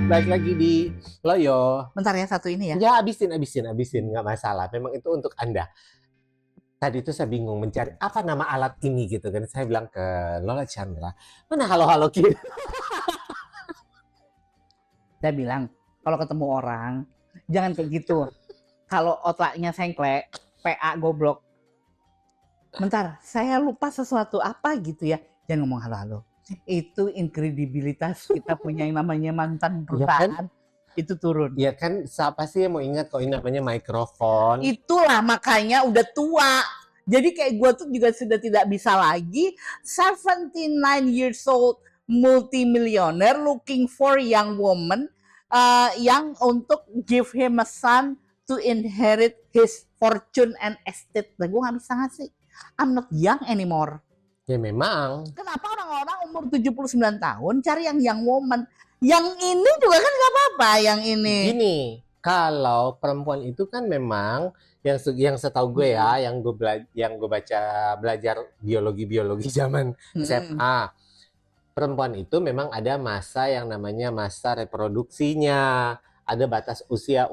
Baik lagi di Loyo. Bentar ya, satu ini ya. Ya, abisin, nggak masalah. Memang itu untuk Anda. Tadi itu saya bingung mencari apa nama alat ini gitu kan. Saya bilang ke Lola Chandra, mana halo-halo gitu. Saya bilang, kalau ketemu orang, jangan kayak gitu. Kalau otaknya sengklek, PA goblok. Bentar, saya lupa sesuatu apa gitu ya. Jangan ngomong halo-halo. Itu inkredibilitas kita punya yang namanya mantan perusahaan. Itu turun. Ya kan, siapa sih yang mau ingat kalau ini namanya mikrofon? Itulah makanya udah tua. Jadi kayak gue tuh juga sudah tidak bisa lagi. 79 years old multimillionaire looking for young woman yang untuk give him a son to inherit his fortune and estate. Nah, gue gak bisa ngasih. I'm not young anymore. Ya memang. Kenapa orang-orang umur 79 tahun cari yang young woman? Yang ini juga kan gak apa-apa, yang ini. Gini, kalau perempuan itu kan memang yang setahu gue ya, yang gue baca belajar biologi zaman SMA, perempuan itu memang ada masa yang namanya masa reproduksinya, ada batas usia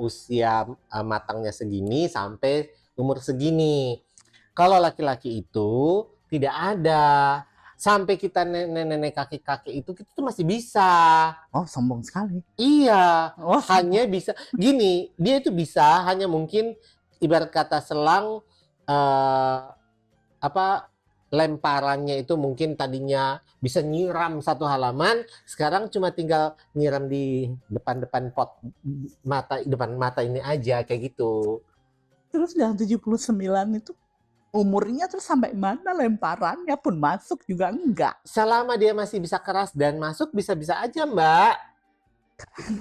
matangnya segini sampai umur segini. Kalau laki-laki itu tidak ada. Sampai kita nenek-nenek kakek-kakek itu kita tuh masih bisa. Oh, sombong sekali. Iya, hanya bisa gini, dia itu bisa hanya mungkin ibarat kata selang lemparannya itu mungkin tadinya bisa nyiram satu halaman, sekarang cuma tinggal nyiram di depan mata ini aja kayak gitu. Terus yang 79 itu umurnya terus sampai mana lemparannya pun masuk juga enggak. Selama dia masih bisa keras dan masuk bisa-bisa aja, Mbak.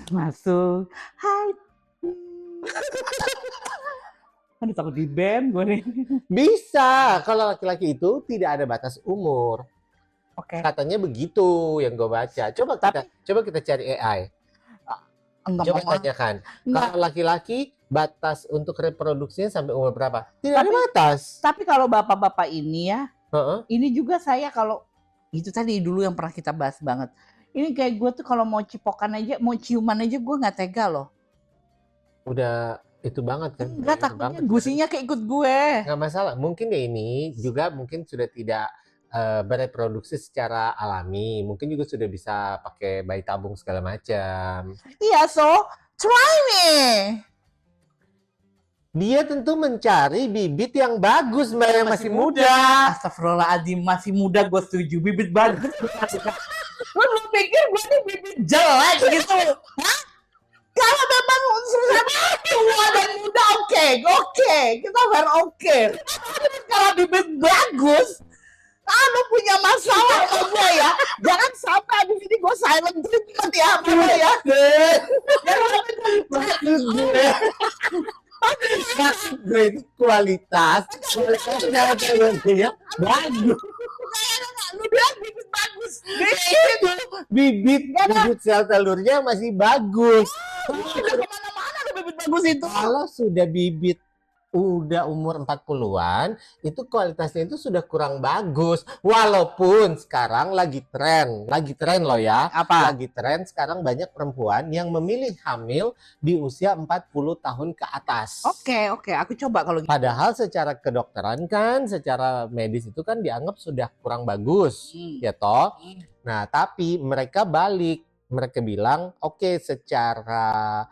Masuk. Hai. Aduh, takut di band gue nih. Bisa. Kalau laki-laki itu tidak ada batas umur. Oke. Katanya begitu yang gue baca. Coba kita cari AI. Coba tanyakan. Kalau laki-laki batas untuk reproduksinya sampai umur berapa? Tidak ada batas. Tapi kalau bapak-bapak ini ya, ini juga saya kalau itu tadi dulu yang pernah kita bahas banget. Ini kayak gue tuh kalau mau cipokan aja, mau ciuman aja gue nggak tega loh. Udah itu banget kan? Enggak, takutnya gusinya keikut gue. Nggak masalah. Mungkin dia ini juga mungkin sudah tidak bereproduksi secara alami. Mungkin juga sudah bisa pakai bayi tabung segala macam. Iya, so try me. Dia tentu mencari bibit yang bagus, Mbak, yang masih muda. Astagfirullahaladzim, masih muda gue setuju. Bibit bagus. Lu pikir gue ini bibit jelek gitu? Hah? Kalau memang unsur tua dan muda oke, kita fair oke. Kalau bibit bagus, lu punya masalah sama gue ya. Jangan sampai abis ini gue silent treatment ya sama lo ya. Maksud gue itu kualitasnya bagus. Lu bilang bibit bagus. Bibit sel telurnya masih bagus. Kemana-mana ada bibit bagus itu. Kalau sudah bibit udah umur 40-an, itu kualitasnya itu sudah kurang bagus. Walaupun sekarang lagi tren loh ya. Apa? Lagi tren sekarang banyak perempuan yang memilih hamil di usia 40 tahun ke atas. Oke, aku coba kalau gitu. Padahal secara kedokteran kan, secara medis itu kan dianggap sudah kurang bagus, ya toh. Nah, tapi mereka balik. Mereka bilang, oke, secara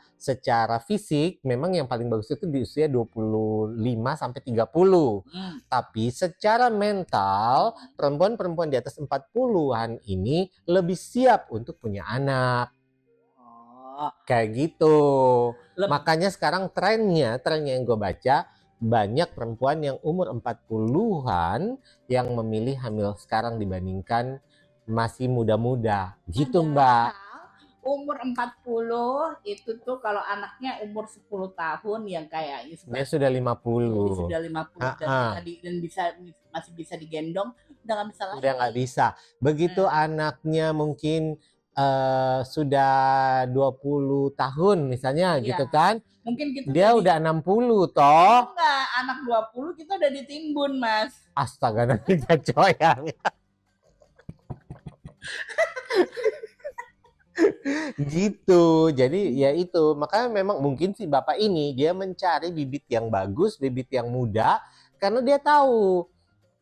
fisik memang yang paling bagus itu di usia 25 sampai 30. Tapi secara mental, perempuan-perempuan di atas 40-an ini lebih siap untuk punya anak. Kayak gitu. Makanya sekarang trennya yang gue baca, banyak perempuan yang umur 40-an yang memilih hamil sekarang dibandingkan masih muda-muda. Gitu, Mbak. Umur 40 itu tuh kalau anaknya umur 10 tahun yang kayak dia sudah 50. Sudah 50 dan masih bisa digendong, udah nggak bisa lagi. Udah nggak bisa. Begitu anaknya mungkin sudah 20 tahun misalnya gitu kan. Mungkin kita dia udah 60 toh. Enggak, anak 20 kita udah ditimbun, Mas. Astaga, nanti coyang. Gitu. Jadi ya itu, makanya memang mungkin si bapak ini dia mencari bibit yang bagus, bibit yang muda, karena dia tahu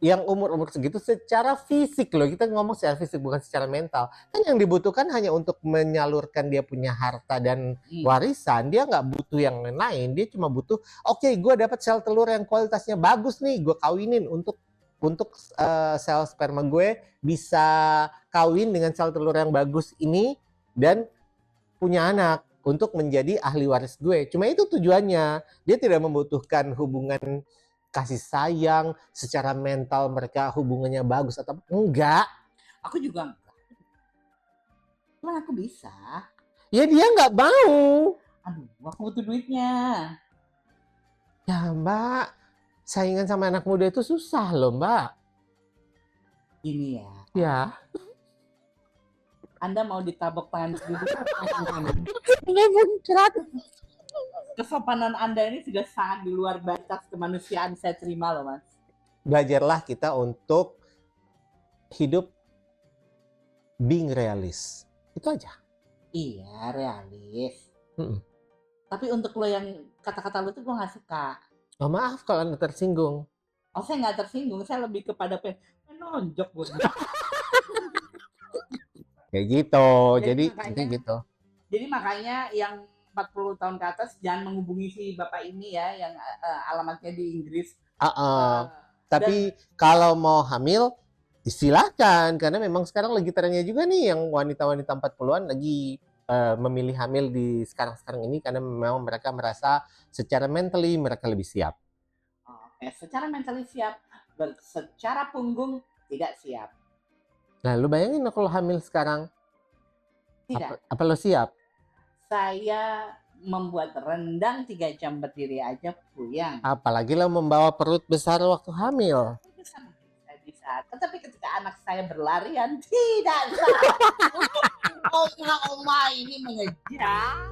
yang umur-umur segitu secara fisik loh, kita ngomong secara fisik bukan secara mental. Kan yang dibutuhkan hanya untuk menyalurkan dia punya harta dan warisan, dia nggak butuh yang lain, dia cuma butuh, oke, gue dapat sel telur yang kualitasnya bagus nih, gue kawinin untuk sel sperma gue bisa kawin dengan sel telur yang bagus ini dan punya anak untuk menjadi ahli waris gue. Cuma itu tujuannya. Dia tidak membutuhkan hubungan kasih sayang, secara mental mereka hubungannya bagus atau enggak. Aku juga enggak. Cuman aku bisa. Ya dia nggak mau. Aduh, aku butuh duitnya. Ya mbak, saingan sama anak muda itu susah loh mbak. Ini ya. Ya. Anda mau ditabok tangan dulu. Ini muncrat. Kesopanan Anda ini sudah sangat di luar batas kemanusiaan, saya terima loh Mas. Belajarlah kita untuk hidup being realis. Itu aja. Iya, realis. Mm-mm. Tapi untuk lo yang kata-kata lo tuh gue gak suka. Oh maaf kalau Anda tersinggung. Oh, saya gak tersinggung, saya lebih kepada menonjok gue. Kayak gitu. Jadi makanya, gitu. Jadi makanya yang 40 tahun ke atas jangan menghubungi si bapak ini ya, yang alamatnya di Inggris. Tapi kalau mau hamil, silakan. Karena memang sekarang lagi trennya juga nih yang wanita-wanita 40-an lagi memilih hamil di sekarang-sekarang ini karena memang mereka merasa secara mentally mereka lebih siap. Oke, secara mentally siap, secara punggung tidak siap. Nah, lu bayangin kalau hamil sekarang. Tidak. Apa lo siap? Saya membuat rendang 3 jam berdiri aja puyang. Apalagi lo membawa perut besar waktu hamil. Bisa. Tetapi ketika anak saya berlarian, tidak bisa. Oma ini mengejar.